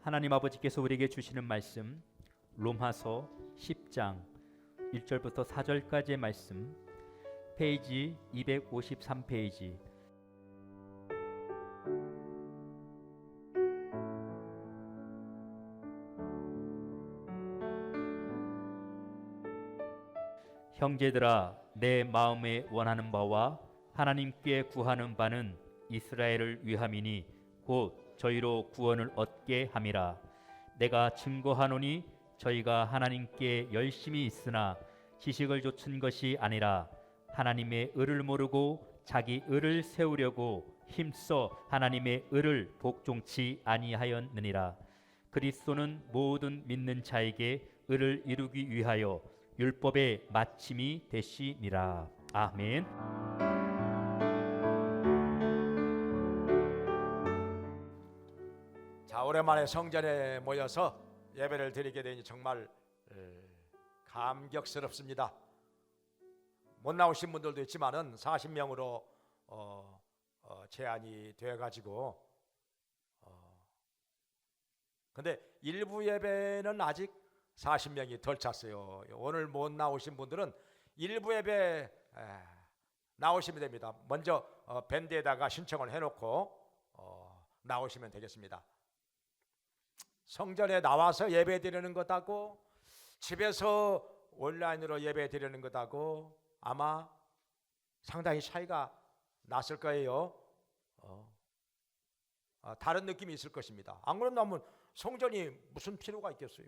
하나님 아버지께서 우리에게 주시는 말씀 롬마서 10장 1절부터 4절까지의 말씀, 페이지 253페이지. 형제들아, 내 마음에 원하는 바와 하나님께 구하는 바는 이스라엘을 위함이니 곧 저희로 구원을 얻게 함이라. 내가 증거하노니 저희가 하나님께 열심히 있으나 지식을 좇은 것이 아니라 하나님의 의를 모르고 자기 의를 세우려고 힘써 하나님의 의를 복종치 아니하였느니라. 그리스도는 모든 믿는 자에게 의를 이루기 위하여 율법의 마침이 되시니라. 아멘. 자, 오랜만에 성전에 모여서 예배를 드리게 되니 정말 감격스럽습니다. 못 나오신 분들도 있지만은 40명으로 제한이 돼가지고 근데 일부 예배는 아직 40명이 덜 찼어요. 오늘 못 나오신 분들은 일부 예배 나오시면 됩니다. 먼저 밴드에다가 신청을 해놓고 나오시면 되겠습니다. 성전에 나와서 예배 드리는 것하고 집에서 온라인으로 예배 드리는 것하고 아마 상당히 차이가 났을 거예요. 다른 느낌이 있을 것입니다. 안 그런다면 성전이 무슨 필요가 있겠어요?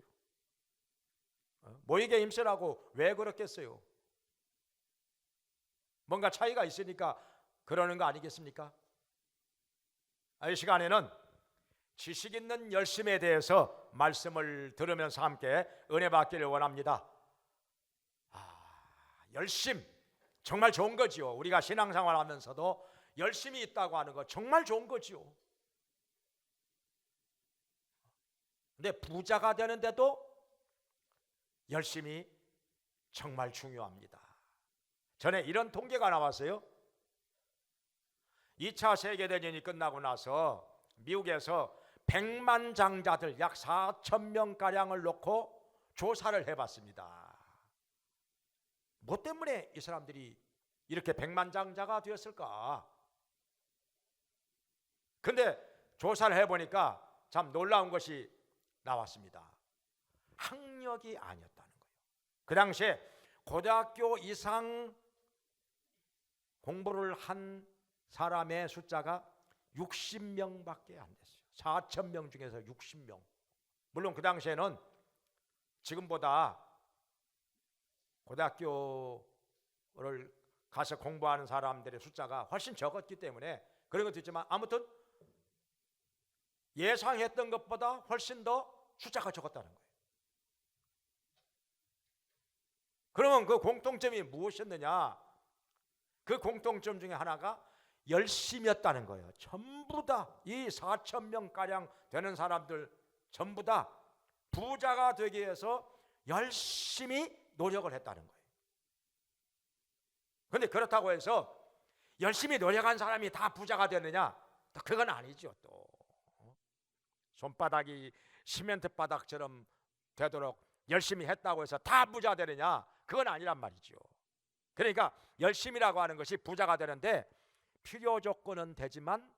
모이게 힘쓰라고 왜 그렇겠어요? 뭔가 차이가 있으니까 그러는 거 아니겠습니까? 이 시간에는 지식 있는 열심에 대해서 말씀을 들으면서 함께 은혜 받기를 원합니다. 열심 정말 좋은 거지요. 우리가 신앙생활 하면서도 열심히 있다고 하는 거 정말 좋은 거지요. 근데 부자가 되는데도 열심히 정말 중요합니다. 전에 이런 통계가 나왔어요. 2차 세계대전이 끝나고 나서 미국에서 100만 장자들 약 4,000명가량을 놓고 조사를 해봤습니다. 뭐 때문에 이 사람들이 이렇게 100만 장자가 되었을까? 근데 조사를 해보니까 참 놀라운 것이 나왔습니다. 학력이 아니었다는 거예요. 그 당시에 고등학교 이상 공부를 한 사람의 숫자가 60명밖에 안 됐어요. 4,000명 중에서 60명. 물론 그 당시에는 지금보다 고등학교를 가서 공부하는 사람들의 숫자가 훨씬 적었기 때문에 그런 것도 있지만 아무튼 예상했던 것보다 훨씬 더 숫자가 적었다는 거예요. 그러면 그 공통점이 무엇이었느냐? 그 공통점 중에 하나가 열심이었다는 거예요. 전부 다 이 4,000명가량 되는 사람들 전부 다 부자가 되기 위해서 열심히 노력을 했다는 거예요. 그런데 그렇다고 해서 열심히 노력한 사람이 다 부자가 되느냐? 또 그건 아니죠. 또 손바닥이 시멘트 바닥처럼 되도록 열심히 했다고 해서 다 부자 되느냐? 그건 아니란 말이죠. 그러니까 열심이라고 하는 것이 부자가 되는데 필요 조건은 되지만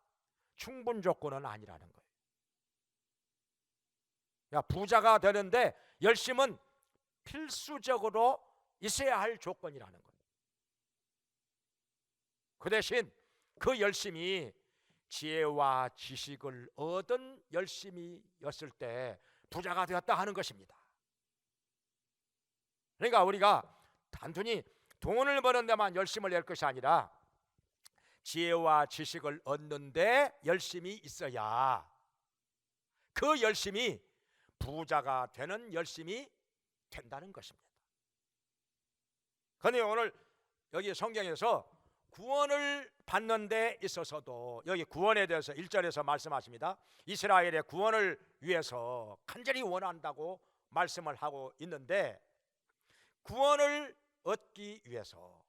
충분 조건은 아니라는 거예요. 그러니까 부자가 되는데 열심은 필수적으로 있어야 할 조건이라는 거예요. 그 대신 그 열심이 지혜와 지식을 얻은 열심이었을 때 부자가 되었다 하는 것입니다. 그러니까 우리가 단순히 돈을 버는 데만 열심을 낼 것이 아니라 지혜와 지식을 얻는데 열심히 있어야 그 열심이 부자가 되는 열심이 된다는 것입니다. 그런데 오늘 여기 성경에서 구원을 받는 데 있어서도 여기 구원에 대해서 1절에서 말씀하십니다. 이스라엘의 구원을 위해서 간절히 원한다고 말씀을 하고 있는데 구원을 얻기 위해서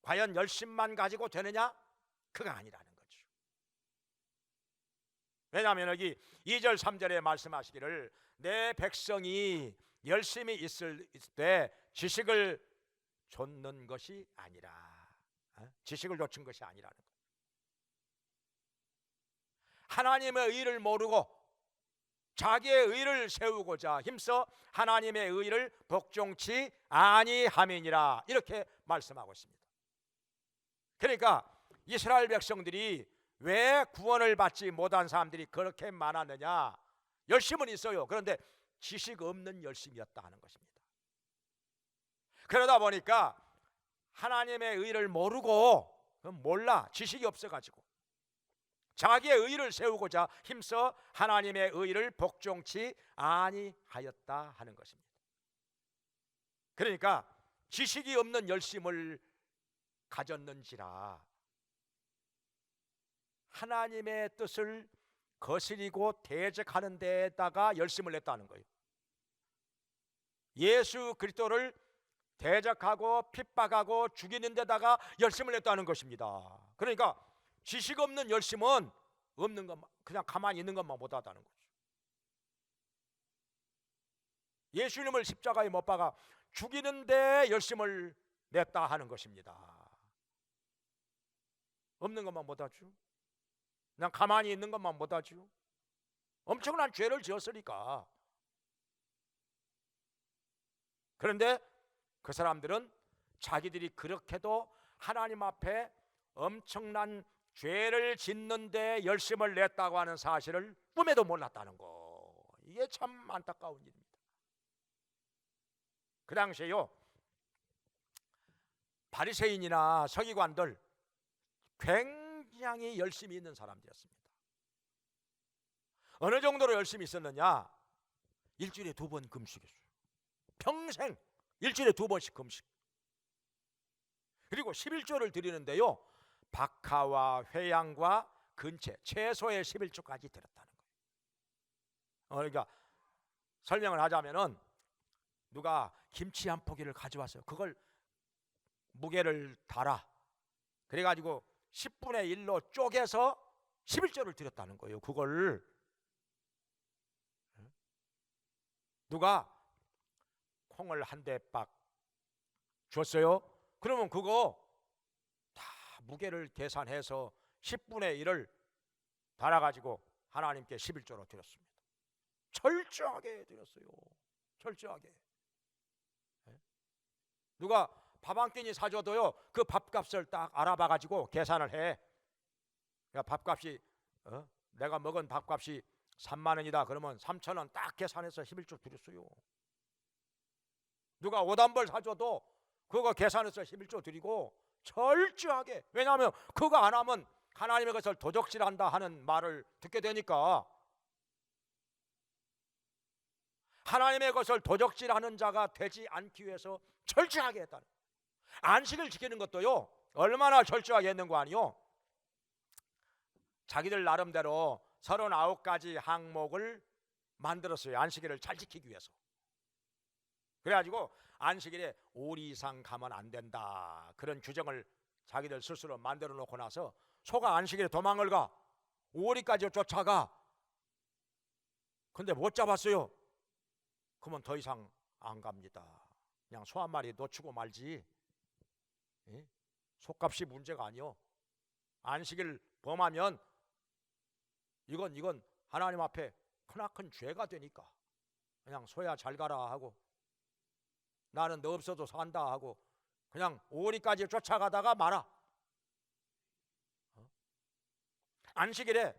과연 열심만 가지고 되느냐? 그가 아니라는 거죠. 왜냐하면 여기 2절 3절에 말씀하시기를 내 백성이 열심히 있을 때 지식을 좇는 것이 아니라, 지식을 좇은 것이 아니라는 거예요. 하나님의 의를 모르고 자기의 의를 세우고자 힘써 하나님의 의를 복종치 아니함이니라, 이렇게 말씀하고 있습니다. 그러니까 이스라엘 백성들이 왜 구원을 받지 못한 사람들이 그렇게 많았느냐? 열심은 있어요. 그런데 지식 없는 열심이었다 하는 것입니다. 그러다 보니까 하나님의 의를 모르고, 몰라, 지식이 없어가지고 자기의 의를 세우고자 힘써 하나님의 의를 복종치 아니하였다 하는 것입니다. 그러니까 지식이 없는 열심을 가졌는지라 하나님의 뜻을 거스리고 대적하는 데에다가 열심을 냈다는 거예요. 예수 그리스도를 대적하고 핍박하고 죽이는 데다가 열심을 냈다는 것입니다. 그러니까 지식 없는 열심은 없는 것만, 그냥 가만히 있는 것만 못하다는 거죠. 예수님을 십자가에 못 박아 죽이는 데 열심을 냈다 하는 것입니다. 없는 것만 못하죠. 그냥 가만히 있는 것만 못하죠. 엄청난 죄를 지었으니까. 그런데 그 사람들은 자기들이 그렇게도 하나님 앞에 엄청난 죄를 짓는 데 열심을 냈다고 하는 사실을 꿈에도 몰랐다는 거. 이게 참 안타까운 일입니다. 그 당시에요, 바리새인이나 서기관들 굉장히 열심히 있는 사람들이었습니다. 어느 정도로 열심히 있었느냐? 일주일에 2번 금식했어요. 평생 일주일에 2번씩 금식. 그리고 11조를 드리는데요, 박하와 회양과 근채, 채소의 11조까지 드렸다는 거예요. 그러니까 설명을 하자면은 누가 김치 한 포기를 가져왔어요. 그걸 무게를 달아. 그래가지고 10분의 1로 쪼개서 11조를 드렸다는 거예요. 그걸 누가 콩을 한 대박 줬어요. 그러면 그거 다 무게를 계산해서 10분의 1을 달아가지고 하나님께 11조로 드렸습니다. 철저하게 드렸어요. 철저하게. 누가 밥 한 끼니 사줘도요, 그 밥값을 딱 알아봐가지고 계산을 해. 야, 밥값이 내가 먹은 밥값이 3만 원이다. 그러면 3천 원 딱 계산해서 11조 드렸어요. 누가 오단벌 사줘도 그거 계산해서 11조 드리고 철저하게. 왜냐하면 그거 안 하면 하나님의 것을 도적질한다 하는 말을 듣게 되니까. 하나님의 것을 도적질하는 자가 되지 않기 위해서 철저하게 했다는. 안식을 지키는 것도요, 얼마나 철저하게 했는 거 아니요? 자기들 나름대로 39가지 항목을 만들었어요. 안식일을 잘 지키기 위해서. 그래가지고 안식일에 5일 이상 가면 안 된다, 그런 규정을 자기들 스스로 만들어 놓고 나서 소가 안식일에 도망을 가. 5일까지 쫓아가. 근데 못 잡았어요. 그러면 더 이상 안 갑니다. 그냥 소 한 마리 놓치고 말지. 예? 소값이 문제가 아니요. 안식일 범하면 이건 하나님 앞에 크나큰 죄가 되니까 그냥 소야 잘 가라 하고, 나는 너 없어도 산다 하고 그냥 5일까지 쫓아가다가 말아. 안식일에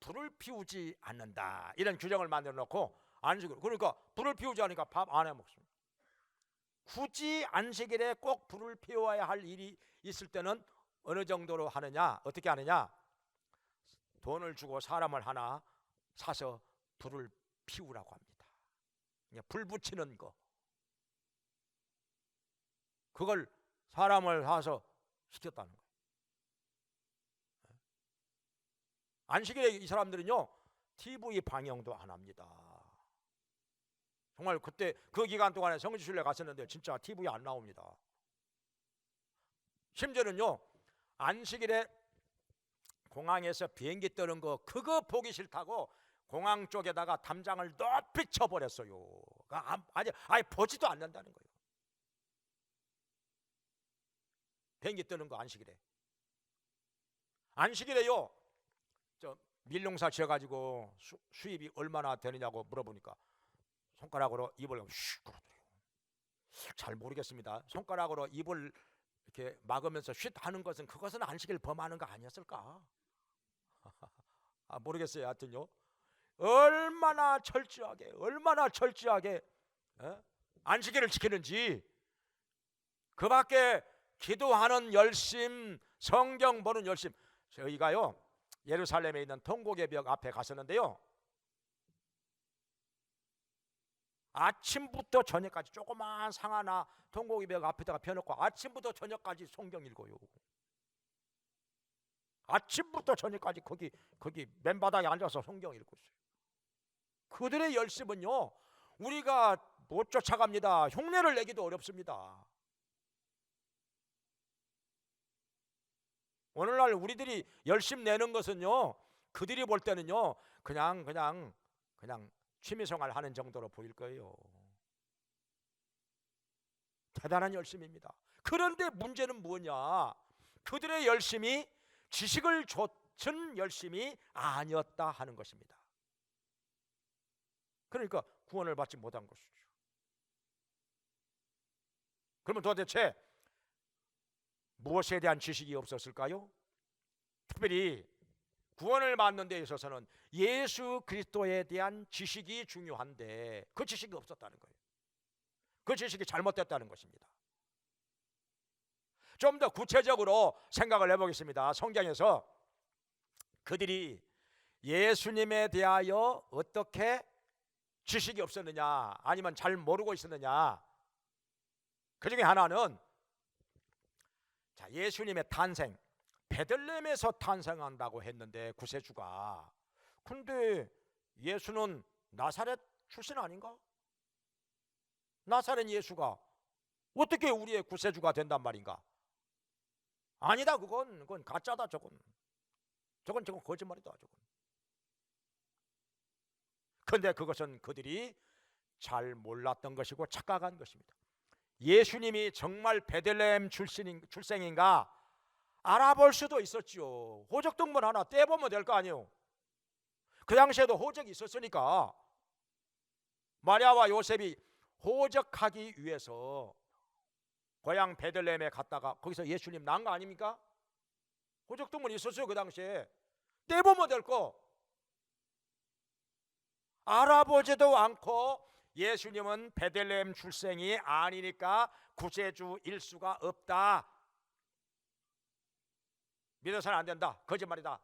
불을 피우지 않는다, 이런 규정을 만들어 놓고 안식일, 그러니까 불을 피우지 않으니까 밥 안 해 먹습니다. 굳이 안식일에 꼭 불을 피워야 할 일이 있을 때는 어느 정도로 하느냐, 어떻게 하느냐? 돈을 주고 사람을 하나 사서 불을 피우라고 합니다. 불 붙이는 거, 그걸 사람을 사서 시켰다는 거예요. 안식일에 이 사람들은요, TV 방영도 안 합니다. 정말 그때 그 기간 동안에 성지순례 갔었는데 진짜 TV에 안 나옵니다. 심지어는요, 안식일에 공항에서 비행기 뜨는 거 그거 보기 싫다고 공항 쪽에다가 담장을 높이 쳐버렸어요. 아니 보지도 않는다는 거예요. 비행기 뜨는 거 안식일에. 안식일에요. 저 밀농사 지어가지고 수입이 얼마나 되느냐고 물어보니까 손가락으로 입을 슉 그러더래요. 잘 모르겠습니다. 손가락으로 입을 이렇게 막으면서 쉿 하는 것은 그것은 안식일 범하는 거 아니었을까? 모르겠어요. 하여튼요. 얼마나 철저하게 안식일을 지키는지, 그 밖에 기도하는 열심, 성경 보는 열심. 저희가요 예루살렘에 있는 통곡의 벽 앞에 갔었는데요, 아침부터 저녁까지 조그만 상 하나 통곡의 벽 앞에다가 펴놓고 아침부터 저녁까지 성경 읽어요. 아침부터 저녁까지 거기 맨바닥에 앉아서 성경 읽고 있어요. 그들의 열심은요 우리가 못 쫓아갑니다. 흉내를 내기도 어렵습니다. 오늘날 우리들이 열심 내는 것은요 그들이 볼 때는요 그냥 취미생활 하는 정도로 보일 거예요. 대단한 열심입니다. 그런데 문제는 뭐냐? 그들의 열심이 지식을 좇은 열심이 아니었다 하는 것입니다. 그러니까 구원을 받지 못한 것이죠. 그러면 도대체 무엇에 대한 지식이 없었을까요? 특별히 구원을 받는 데 있어서는 예수 그리스도에 대한 지식이 중요한데 그 지식이 없었다는 거예요. 그 지식이 잘못됐다는 것입니다. 좀 더 구체적으로 생각을 해보겠습니다. 성경에서 그들이 예수님에 대하여 어떻게 지식이 없었느냐 아니면 잘 모르고 있었느냐, 그 중에 하나는 예수님의 탄생, 베들레헴에서 탄생한다고 했는데 구세주가, 근데 예수는 나사렛 출신 아닌가? 나사렛 예수가 어떻게 우리의 구세주가 된단 말인가? 아니다, 그건 가짜다. 저건 거짓말이다. 저건. 근데 그것은 그들이 잘 몰랐던 것이고 착각한 것입니다. 예수님이 정말 베들레헴 출생인가 알아볼 수도 있었지요. 호적동물 하나 떼보면 될 거 아니에요. 그 당시에도 호적이 있었으니까 마리아와 요셉이 호적하기 위해서 고향 베들레헴에 갔다가 거기서 예수님 낳은 거 아닙니까? 호적동물이 있었어요. 그 당시에 떼보면 될 거 알아보지도 않고 예수님은 베들레헴 출생이 아니니까 구세주일 수가 없다, 믿어서는 안 된다, 거짓말이다,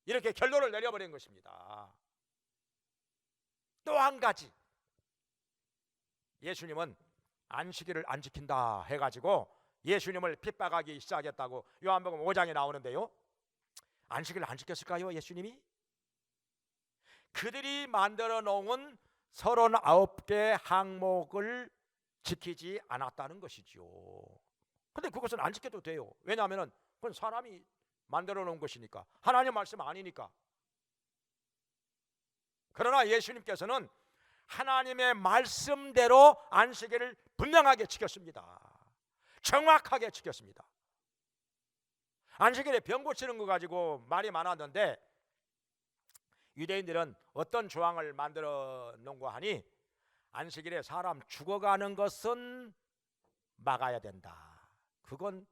이렇게 결론을 내려버린 것입니다. 또 한 가지, 예수님은 안식일을 안 지킨다 해가지고 예수님을 핍박하기 시작했다고 요한복음 5장에 나오는데요, 안식일을 안 지켰을까요? 예수님이? 그들이 만들어 놓은 39개 항목을 지키지 않았다는 것이죠. 근데 그것은 안 지켜도 돼요. 왜냐하면 그건 사람이 만들어 놓은 것이니까, 하나님 말씀 아니니까. 그러나 예수님께서는 하나님의 말씀대로 안식일을 분명하게 지켰습니다. 정확하게 지켰습니다. 안식일에 병 고치는 거 가지고 말이 많았는데 유대인들은 어떤 조항을 만들어 놓은고 하니 안식일에 사람 죽어가는 것은 막아야 된다. 그건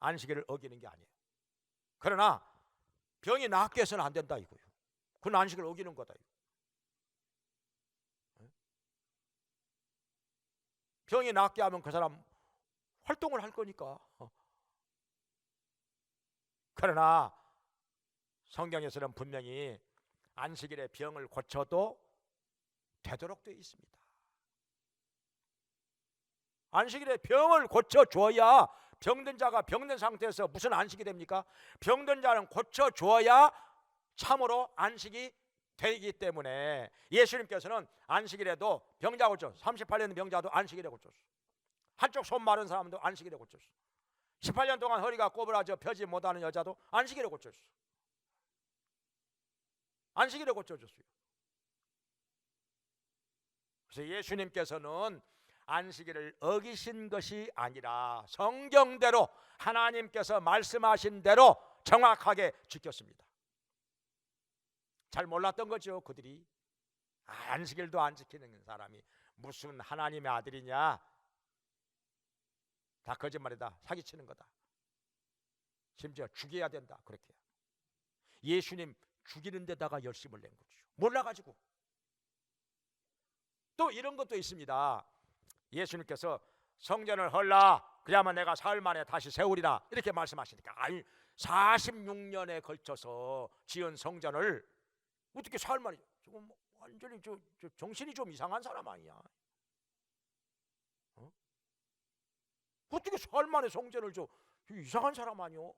안식일을 어기는 게 아니에요. 그러나 병이 낫게 해서는 안 된다 이거예요. 그건 안식일을 어기는 거다. 병이 낫게 하면 그 사람 활동을 할 거니까. 그러나 성경에서는 분명히 안식일에 병을 고쳐도 되도록 되어 있습니다. 안식일에 병을 고쳐줘야, 병든 자가 병든 상태에서 무슨 안식이 됩니까? 병든 자는 고쳐줘야 참으로 안식이 되기 때문에 예수님께서는 안식일에도 병자 고쳤어. 38년 병자도 안식일에 고쳤어. 한쪽 손 마른 사람도 안식일에 고쳤어. 18년 동안 허리가 꼬부라져 펴지 못하는 여자도 안식일에 고쳤어. 안식일에 고쳐줬어요. 그래서 예수님께서는 안식일을 어기신 것이 아니라 성경대로 하나님께서 말씀하신 대로 정확하게 지켰습니다. 잘 몰랐던 거죠. 그들이 안식일도 안 지키는 사람이 무슨 하나님의 아들이냐, 다 거짓말이다, 사기치는 거다, 심지어 죽여야 된다, 그렇게 예수님 죽이는 데다가 열심을 낸 거죠. 몰라가지고. 또 이런 것도 있습니다. 예수님께서 성전을 헐라, 그래야만 내가 사흘 만에 다시 세우리라, 이렇게 말씀하시니까, 아니 46년에 걸쳐서 지은 성전을 어떻게 사흘 만에, 지금 완전히 저 정신이 좀 이상한 사람 아니야? 어? 어떻게 사흘 만에 성전을 저 이상한 사람 아니요?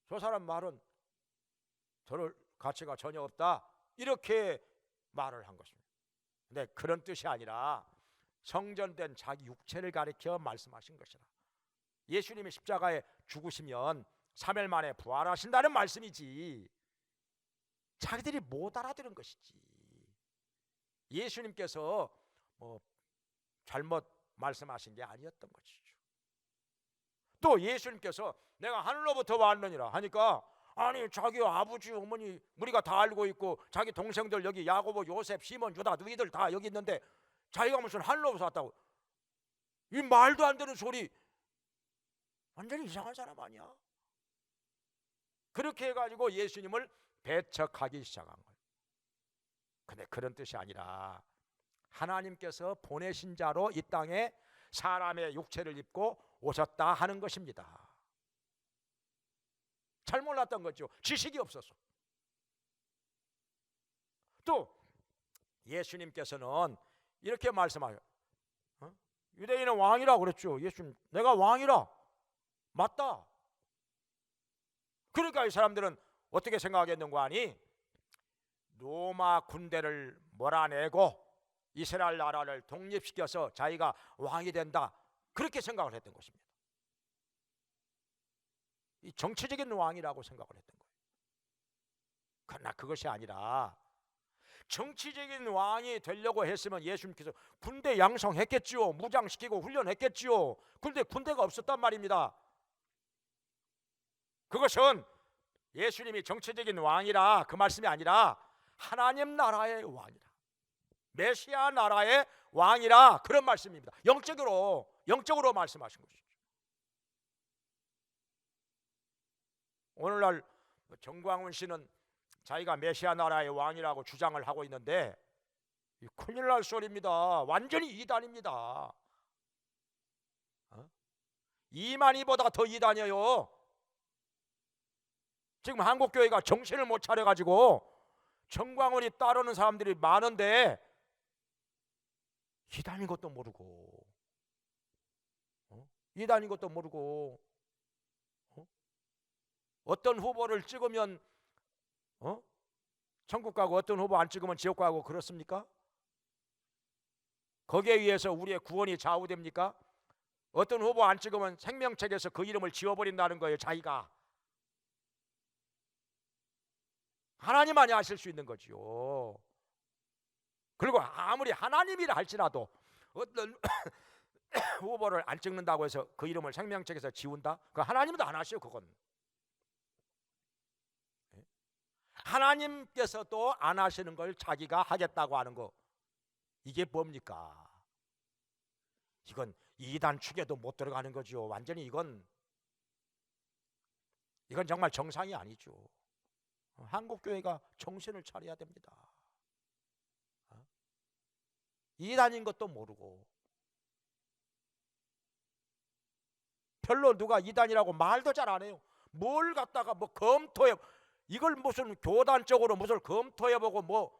저 사람 말은 저럴 가치가 전혀 없다, 이렇게 말을 한 것입니다. 근데 그런 뜻이 아니라 성전된 자기 육체를 가리켜 말씀하신 것이라. 예수님이 십자가에 죽으시면 3일 만에 부활하신다는 말씀이지, 자기들이 못 알아들은 것이지. 예수님께서 잘못 말씀하신 게 아니었던 것이죠. 또 예수님께서 내가 하늘로부터 왔느니라 하니까, 아니 자기 아버지 어머니 우리가 다 알고 있고 자기 동생들 여기 야고보 요셉 시몬 유다 너희들 다 여기 있는데 자기가 무슨 하늘로부터 왔다고, 이 말도 안 되는 소리, 완전히 이상한 사람 아니야? 그렇게 해가지고 예수님을 배척하기 시작한 거예요. 근데 그런 뜻이 아니라 하나님께서 보내신 자로 이 땅에 사람의 육체를 입고 오셨다 하는 것입니다. 잘 몰랐던 거죠. 지식이 없어서. 또 예수님께서는 이렇게 말씀하셔요. 유대인은 왕이라 그랬죠. 예수님, 내가 왕이라. 맞다. 그러니까 이 사람들은 어떻게 생각했는가 하니, 로마 군대를 몰아내고 이스라엘 나라를 독립시켜서 자기가 왕이 된다, 그렇게 생각을 했던 것입니다. 이 정치적인 왕이라고 생각을 했던 거예요. 그러나 그것이 아니라 정치적인 왕이 되려고 했으면 예수님께서 군대 양성했겠지요. 무장시키고 훈련했겠지요. 그런데 군대가 없었단 말입니다. 그것은 예수님이 정치적인 왕이라 그 말씀이 아니라 하나님 나라의 왕이라, 메시아 나라의 왕이라, 그런 말씀입니다. 영적으로 말씀하신 것이죠. 오늘날 정광훈 씨는 자기가 메시아 나라의 왕이라고 주장을 하고 있는데, 큰일 날 소리입니다. 완전히 이단입니다. 이만희보다 더 이단이에요. 지금 한국교회가 정신을 못 차려가지고 정광훈이 따르는 사람들이 많은데 이단인 것도 모르고, 이단인 것도 모르고, 어떤 후보를 찍으면 천국 가고 어떤 후보 안 찍으면 지옥 가고 그렇습니까? 거기에 의해서 우리의 구원이 좌우됩니까? 어떤 후보 안 찍으면 생명책에서 그 이름을 지워버린다는 거예요. 자기가. 하나님만이 하실 수 있는 거지요. 그리고 아무리 하나님이라 할지라도 어떤 후보를 안 찍는다고 해서 그 이름을 생명책에서 지운다? 그 하나님도 안 하셔요. 그건 하나님께서도 안 하시는 걸 자기가 하겠다고 하는 거, 이게 뭡니까? 이건 이단 축에도 못 들어가는 거죠. 완전히 이건 정말 정상이 아니죠. 한국교회가 정신을 차려야 됩니다. 이단인 것도 모르고, 별로 누가 이단이라고 말도 잘 안 해요. 뭘 갖다가 뭐 검토해, 이걸 무슨 교단적으로 무슨 검토해보고 뭐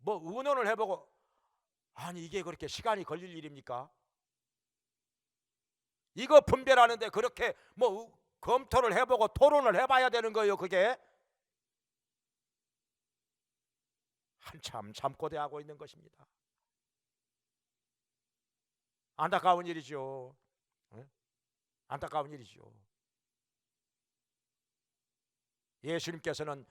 의논을 해보고, 아니 이게 그렇게 시간이 걸릴 일입니까? 이거 분별하는데 그렇게 뭐 검토를 해보고 토론을 해봐야 되는 거예요. 그게 한참 잠꼬대하고 있는 것입니다. 안타까운 일이죠. 안타까운 일이죠. 예수님께서는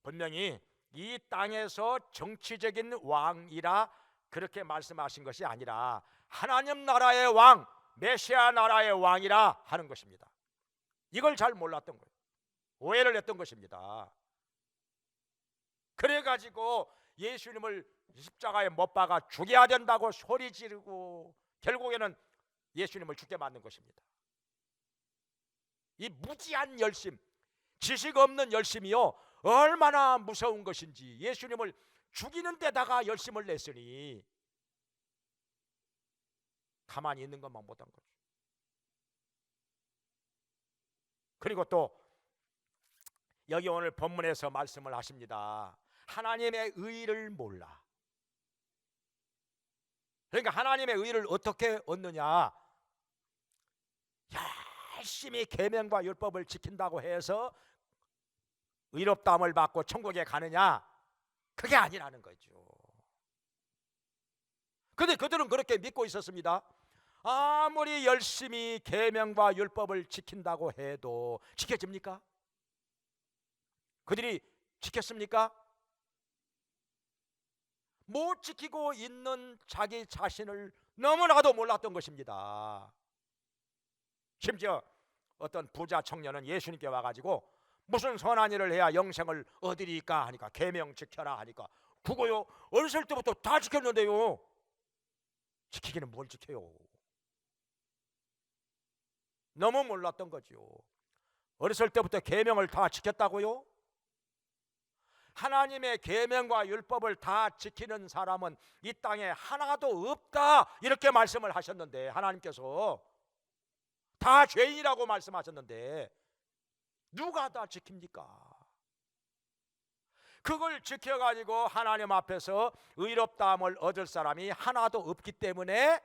분명히 이 땅에서 정치적인 왕이라 그렇게 말씀하신 것이 아니라 하나님 나라의 왕, 메시아 나라의 왕이라 하는 것입니다. 이걸 잘 몰랐던 거예요. 오해를 했던 것입니다. 그래가지고 예수님을 십자가에 못 박아 죽여야 된다고 소리 지르고 결국에는 예수님을 죽게 만든 것입니다. 이 무지한 열심, 지식 없는 열심이요 얼마나 무서운 것인지. 예수님을 죽이는 데다가 열심을 냈으니 가만히 있는 것만 못한 거죠. 그리고 또 여기 오늘 본문에서 말씀을 하십니다. 하나님의 의를 몰라. 그러니까 하나님의 의를 어떻게 얻느냐? 열심히 계명과 율법을 지킨다고 해서 의롭다함을 받고 천국에 가느냐? 그게 아니라는 거죠. 근데 그들은 그렇게 믿고 있었습니다. 아무리 열심히 계명과 율법을 지킨다고 해도 지켜집니까? 그들이 지켰습니까? 못 지키고 있는 자기 자신을 너무나도 몰랐던 것입니다. 심지어 어떤 부자 청년은 예수님께 와가지고 무슨 선한 일을 해야 영생을 얻으리까 하니까 계명 지켜라 하니까 그거요 어렸을 때부터 다 지켰는데요. 지키기는 뭘 지켜요? 너무 몰랐던 거죠. 어렸을 때부터 계명을 다 지켰다고요? 하나님의 계명과 율법을 다 지키는 사람은 이 땅에 하나도 없다 이렇게 말씀을 하셨는데, 하나님께서 다 죄인이라고 말씀하셨는데 누가 다 지킵니까? 그걸 지켜가지고 하나님 앞에서 의롭다함을 얻을 사람이 하나도 없기 때문에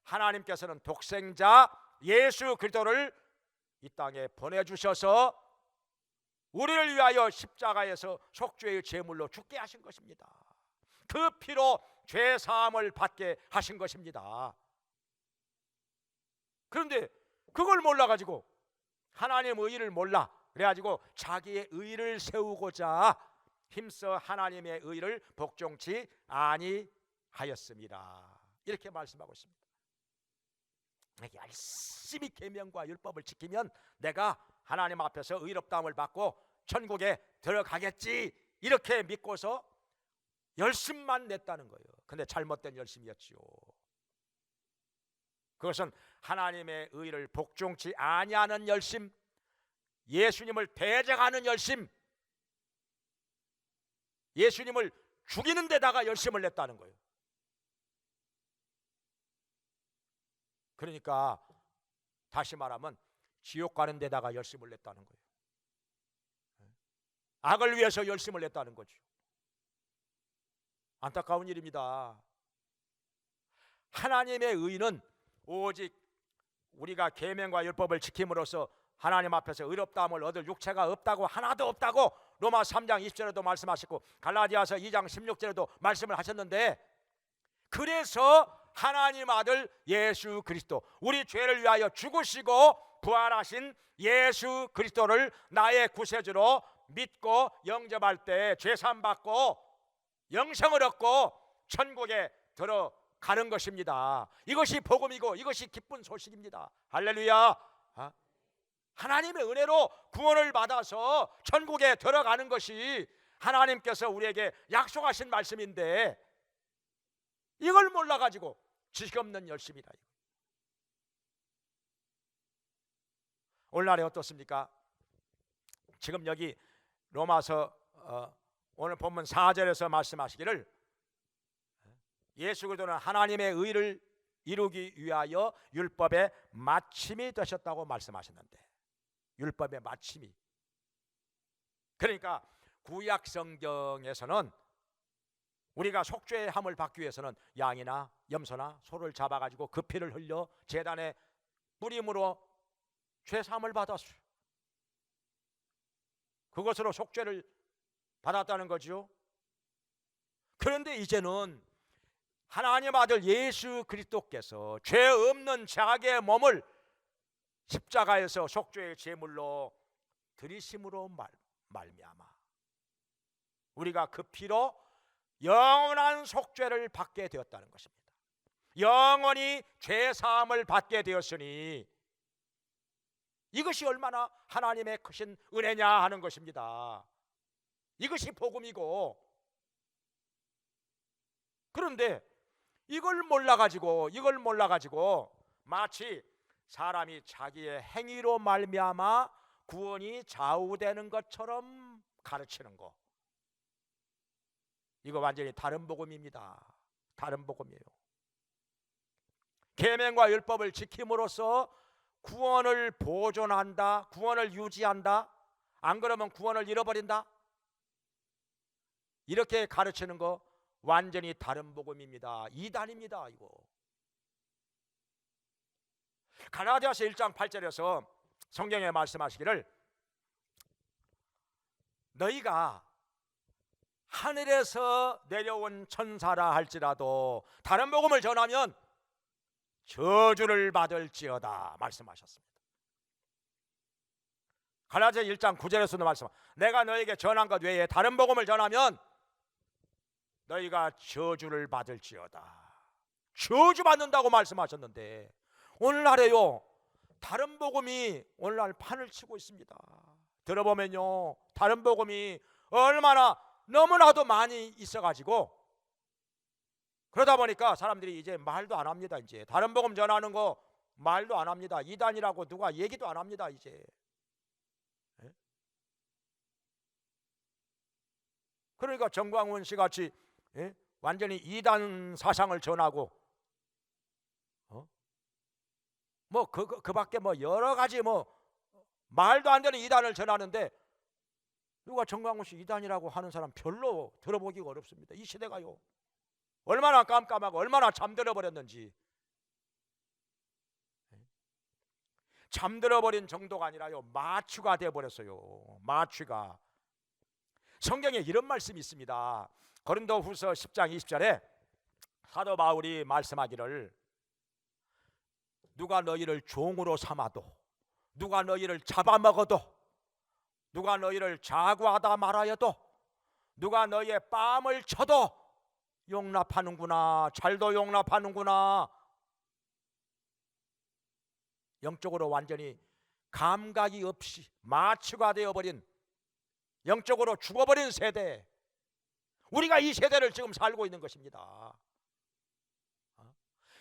하나님께서는 독생자 예수 그리스도를 이 땅에 보내주셔서 우리를 위하여 십자가에서 속죄의 제물로 죽게 하신 것입니다. 그 피로 죄 사함을 받게 하신 것입니다. 그런데 그걸 몰라가지고 하나님의 의를 몰라 그래가지고 자기의 의를 세우고자 힘써 하나님의 의를 복종치 아니하였습니다. 이렇게 말씀하고 있습니다. 열심히 계명과 율법을 지키면 내가 하나님 앞에서 의롭다함을 받고 천국에 들어가겠지 이렇게 믿고서 열심만 냈다는 거예요. 근데 잘못된 열심이었지요. 그것은 하나님의 의를 복종치 아니하는 열심, 예수님을 대적하는 열심, 예수님을 죽이는 데다가 열심을 냈다는 거예요. 그러니까 다시 말하면 지옥 가는 데다가 열심을 냈다는 거예요. 악을 위해서 열심을 냈다는 거죠. 안타까운 일입니다. 하나님의 의는 오직 우리가 계명과 율법을 지킴으로써 하나님 앞에서 의롭다함을 얻을 육체가 없다고, 하나도 없다고 로마 3장 20절에도 말씀하셨고 갈라디아서 2장 16절에도 말씀을 하셨는데, 그래서 하나님 아들 예수 그리스도, 우리 죄를 위하여 죽으시고 부활하신 예수 그리스도를 나의 구세주로 믿고 영접할 때 죄사함 받고 영생을 얻고 천국에 들어가는 것입니다. 이것이 복음이고 이것이 기쁜 소식입니다. 할렐루야. 하나님의 은혜로 구원을 받아서 천국에 들어가는 것이 하나님께서 우리에게 약속하신 말씀인데 이걸 몰라가지고 지식 없는 열심이다. 오늘날에 어떻습니까? 지금 여기 로마서 오늘 본문 4절에서 말씀하시기를 예수 그리스도는 하나님의 의를 이루기 위하여 율법의 마침이 되셨다고 말씀하셨는데, 율법의 마침이, 그러니까 구약 성경에서는 우리가 속죄함을 받기 위해서는 양이나 염소나 소를 잡아가지고 그 피를 흘려 제단에 뿌림으로 죄사함을 받았어요. 그것으로 속죄를 받았다는 거죠. 그런데 이제는 하나님 아들 예수 그리스도께서 죄 없는 자기의 몸을 십자가에서 속죄의 제물로 드리심으로 말미암아 우리가 그 피로 영원한 속죄를 받게 되었다는 것입니다. 영원히 죄 사함을 받게 되었으니 이것이 얼마나 하나님의 크신 은혜냐 하는 것입니다. 이것이 복음이고, 그런데 이걸 몰라가지고 마치 사람이 자기의 행위로 말미암아 구원이 좌우되는 것처럼 가르치는 거, 이거 완전히 다른 복음입니다. 다른 복음이에요. 계명과 율법을 지킴으로써 구원을 보존한다, 구원을 유지한다, 안 그러면 구원을 잃어버린다, 이렇게 가르치는 거 완전히 다른 복음입니다. 이단입니다. 이거. 갈라디아서 1장 8절에서 성경에 말씀하시기를, 너희가 하늘에서 내려온 천사라 할지라도 다른 복음을 전하면 저주를 받을지어다 말씀하셨습니다. 갈라디아 1장 9절에서도 내가 너에게 전한 것 외에 다른 복음을 전하면 너희가 저주를 받을지어다. 저주받는다고 말씀하셨는데 오늘날에요, 다른 복음이 오늘날 판을 치고 있습니다. 들어보면요, 다른 복음이 얼마나 너무나도 많이 있어가지고, 그러다 보니까 사람들이 이제 말도 안 합니다. 이제 다른 복음 전하는 거 말도 안 합니다. 이단이라고 누가 얘기도 안 합니다. 이제. 그러니까 정광훈 씨 같이 완전히 이단 사상을 전하고, 뭐 그 밖에 뭐 여러 가지 뭐 말도 안 되는 이단을 전하는데, 누가 정광훈 씨 이단이라고 하는 사람 별로 들어보기가 어렵습니다. 이 시대가요, 얼마나 깜깜하고 얼마나 잠들어 버렸는지. 잠들어 버린 정도가 아니라요, 마취가 되어 버렸어요. 마취가. 성경에 이런 말씀이 있습니다. 고린도후서 10장 20절에 사도 바울이 말씀하기를, 누가 너희를 종으로 삼아도, 누가 너희를 잡아먹어도, 누가 너희를 자고하다 말하여도, 누가 너희의 뺨을 쳐도 용납하는구나, 잘도 용납하는구나. 영적으로 완전히 감각이 없이 마취가 되어버린, 영적으로 죽어버린 세대, 우리가 이 세대를 지금 살고 있는 것입니다.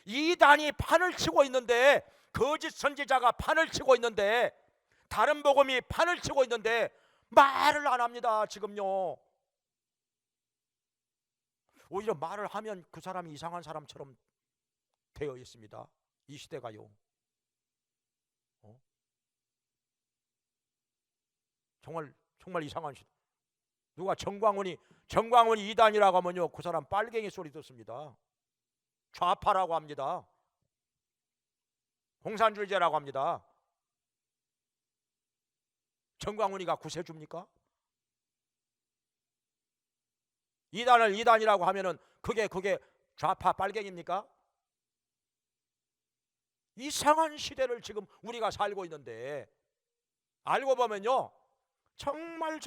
이단이 판을 치고 있는데, 거짓 선지자가 판을 치고 있는데, 다른 복음이 판을 치고 있는데 말을 안 합니다. 지금요, 오히려 말을 하면 그 사람이 이상한 사람처럼 되어 있습니다. 이 시대가요. 정말 이상한 시대. 누가 정광훈이 이단이라고 하면요, 그 사람 빨갱이 소리 듣습니다. 좌파라고 합니다. 공산주의자라고 합니다. 정광훈이가 구세주입니까? 이단을 이단이라고 하면은 그게 좌파 빨갱입니까? 이상한 시대를 지금 우리가 살고 있는데, 알고 보면요, 정말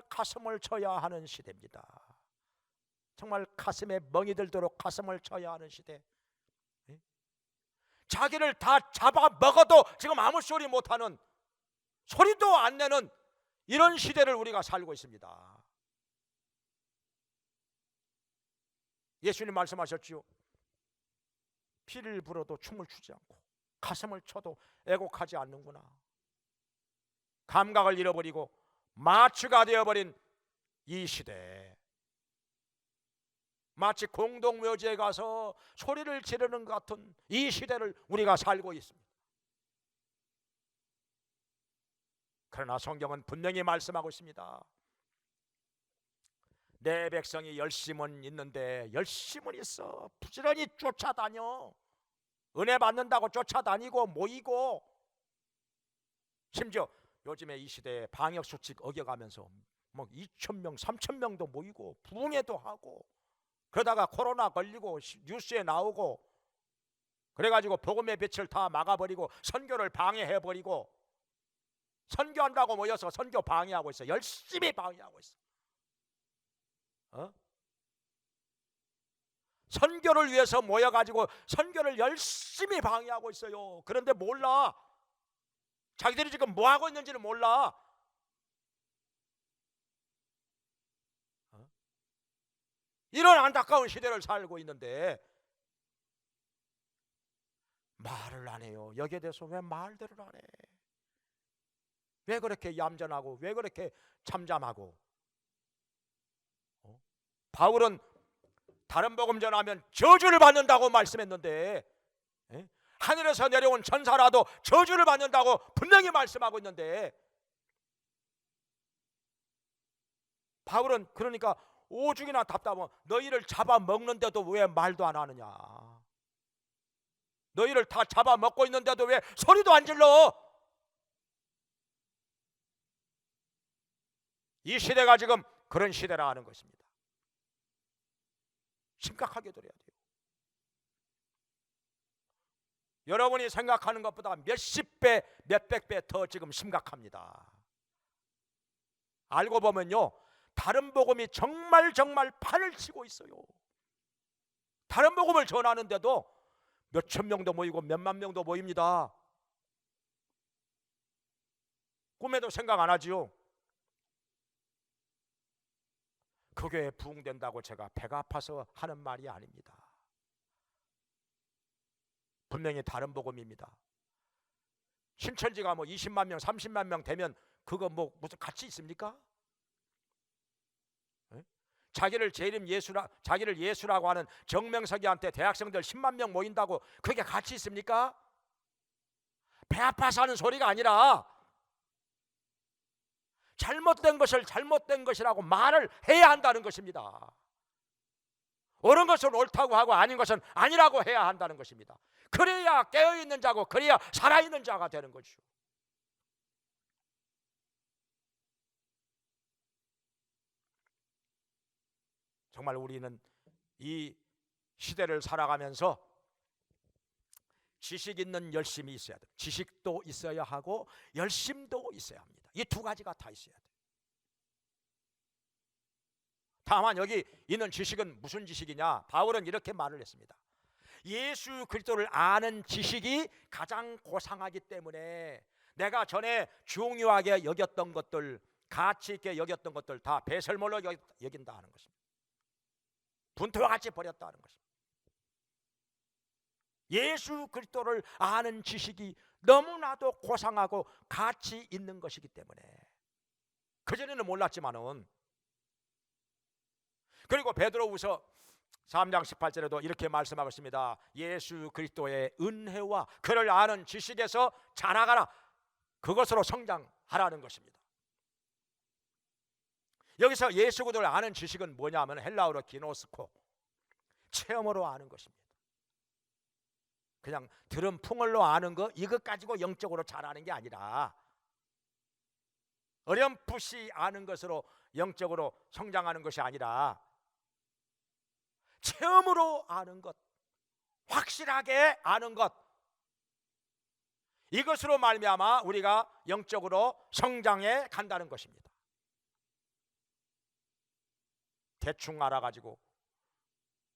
가슴을 쳐야 하는 시대입니다. 정말 가슴에 멍이 들도록 가슴을 쳐야 하는 시대. 자기를 다 잡아먹어도 지금 아무 소리 못하는, 소리도 안 내는 이런 시대를 우리가 살고 있습니다. 예수님 말씀하셨지요. 피를 불어도 춤을 추지 않고 가슴을 쳐도 애곡하지 않는구나. 감각을 잃어버리고 마취가 되어버린 이 시대, 마치 공동묘지에 가서 소리를 지르는 것 같은 이 시대를 우리가 살고 있습니다. 그러나 성경은 분명히 말씀하고 있습니다. 내 백성이 열심은 있는데, 열심은 있어, 부지런히 쫓아다녀, 은혜 받는다고 쫓아다니고 모이고, 심지어 요즘에 이 시대에 방역수칙 어겨가면서 뭐 2,000명 3,000명도 모이고 부흥회도 하고, 그러다가 코로나 걸리고 뉴스에 나오고, 그래가지고 복음의 빛을 다 막아버리고 선교를 방해해버리고, 선교한다고 모여서 선교 방해하고 있어. 열심히 방해하고 있어. 선교를 위해서 모여가지고 선교를 열심히 방해하고 있어요. 그런데 몰라. 자기들이 지금 뭐 하고 있는지는 몰라. 이런 안타까운 시대를 살고 있는데 말을 안 해요. 여기에 대해서 왜 말들을 안 해? 왜 그렇게 얌전하고 왜 그렇게 잠잠하고? 바울은 다른 복음 전하면 저주를 받는다고 말씀했는데, 하늘에서 내려온 천사라도 저주를 받는다고 분명히 말씀하고 있는데, 바울은 그러니까 오죽이나 답답하면 너희를 잡아먹는데도 왜 말도 안 하느냐? 너희를 다 잡아먹고 있는데도 왜 소리도 안 질러? 이 시대가 지금 그런 시대라 하는 것입니다. 심각하게 들어야 돼요. 여러분이 생각하는 것보다 몇십 배, 몇백 배 더 지금 심각합니다. 알고 보면요, 다른 복음이 정말 판을 치고 있어요. 다른 복음을 전하는데도 몇천 명도 모이고 몇만 명도 모입니다. 꿈에도 생각 안 하지요. 그 교회 부흥된다고 제가 배가 아파서 하는 말이 아닙니다. 분명히 다른 복음입니다. 신천지가 뭐 20만 명, 30만 명 되면 그거 뭐 무슨 가치 있습니까? 자기를 자기를 예수라고 하는 정명석이한테 대학생들 10만 명 모인다고 그게 가치 있습니까? 배 아파서 하는 소리가 아니라 잘못된 것을 잘못된 것이라고 말을 해야 한다는 것입니다. 옳은 것은 옳다고 하고 아닌 것은 아니라고 해야 한다는 것입니다. 그래야 깨어있는 자고 그래야 살아있는 자가 되는 것이죠. 정말 우리는 이 시대를 살아가면서 지식 있는 열심이 있어야 돼요. 지식도 있어야 하고 열심도 있어야 합니다. 이 두 가지가 다 있어야 돼요. 다만 여기 있는 지식은 무슨 지식이냐? 바울은 이렇게 말을 했습니다. 예수 그리스도를 아는 지식이 가장 고상하기 때문에 내가 전에 중요하게 여겼던 것들, 가치 있게 여겼던 것들 다 배설물로 여긴다 하는 것입니다. 분토와 같이 버렸다는 것입니다. 예수 그리스도를 아는 지식이 너무나도 고상하고 가치 있는 것이기 때문에 그전에는 몰랐지만은, 그리고 베드로후서 3장 18절에도 이렇게 말씀하고 있습니다. 예수 그리스도의 은혜와 그를 아는 지식에서 자라가라. 그것으로 성장하라는 것입니다. 여기서 예수 그리스도를 아는 지식은 뭐냐면 헬라어로 기노스코, 체험으로 아는 것입니다. 그냥 들은 풍월로 아는 거, 이것 가지고 영적으로 잘하는 게 아니라 어렴풋이 아는 것으로 영적으로 성장하는 것이 아니라 체험으로 아는 것, 확실하게 아는 것, 이것으로 말미암아 우리가 영적으로 성장해 간다는 것입니다. 대충 알아가지고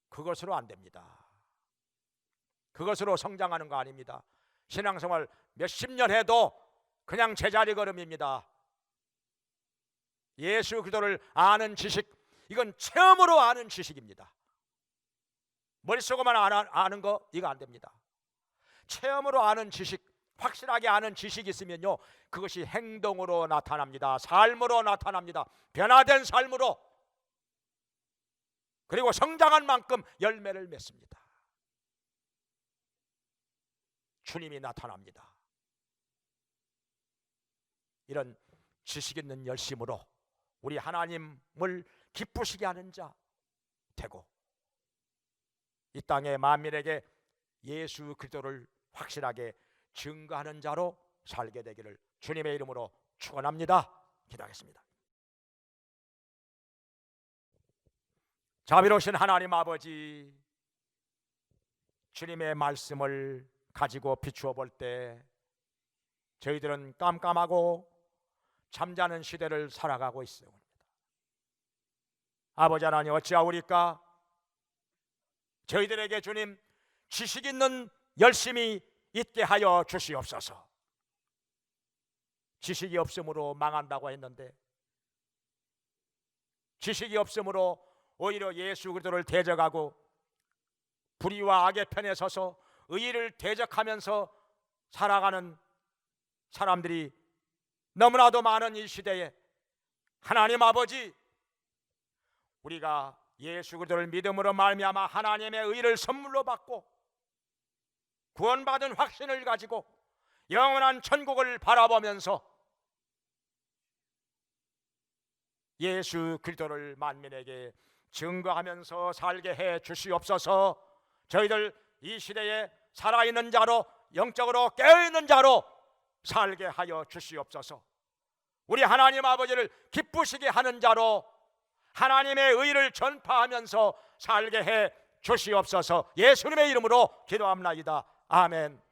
그것으로 안 됩니다. 그것으로 성장하는 거 아닙니다. 신앙생활 몇십 년 해도 그냥 제자리 걸음입니다. 예수 그리스도를 아는 지식, 이건 체험으로 아는 지식입니다. 머릿속으로만 아는 거, 이거 안 됩니다. 체험으로 아는 지식, 확실하게 아는 지식이 있으면요, 그것이 행동으로 나타납니다. 삶으로 나타납니다. 변화된 삶으로. 그리고 성장한 만큼 열매를 맺습니다. 주님이 나타납니다. 이런 지식 있는 열심으로 우리 하나님을 기쁘시게 하는 자 되고 이 땅의 만민에게 예수 그리스도를 확실하게 증거하는 자로 살게 되기를 주님의 이름으로 축원합니다. 기도하겠습니다. 자비로우신 하나님 아버지, 주님의 말씀을 가지고 비추어 볼 때 저희들은 깜깜하고 잠자는 시대를 살아가고 있습니다. 아버지 하나님 어찌하오리까? 저희들에게 주님 지식 있는 열심이 있게 하여 주시옵소서. 지식이 없으므로 망한다고 했는데 지식이 없으므로 오히려 예수 그리스도를 대적하고 불의와 악의 편에 서서 의를 대적하면서 살아가는 사람들이 너무나도 많은 이 시대에 하나님 아버지, 우리가 예수 그리스도를 믿음으로 말미암아 하나님의 의를 선물로 받고 구원받은 확신을 가지고 영원한 천국을 바라보면서 예수 그리스도를 만민에게 증거하면서 살게 해 주시옵소서. 저희들 이 시대에 살아있는 자로, 영적으로 깨어있는 자로 살게 하여 주시옵소서. 우리 하나님 아버지를 기쁘시게 하는 자로 하나님의 의를 전파하면서 살게 해 주시옵소서. 예수님의 이름으로 기도합나이다. 아멘.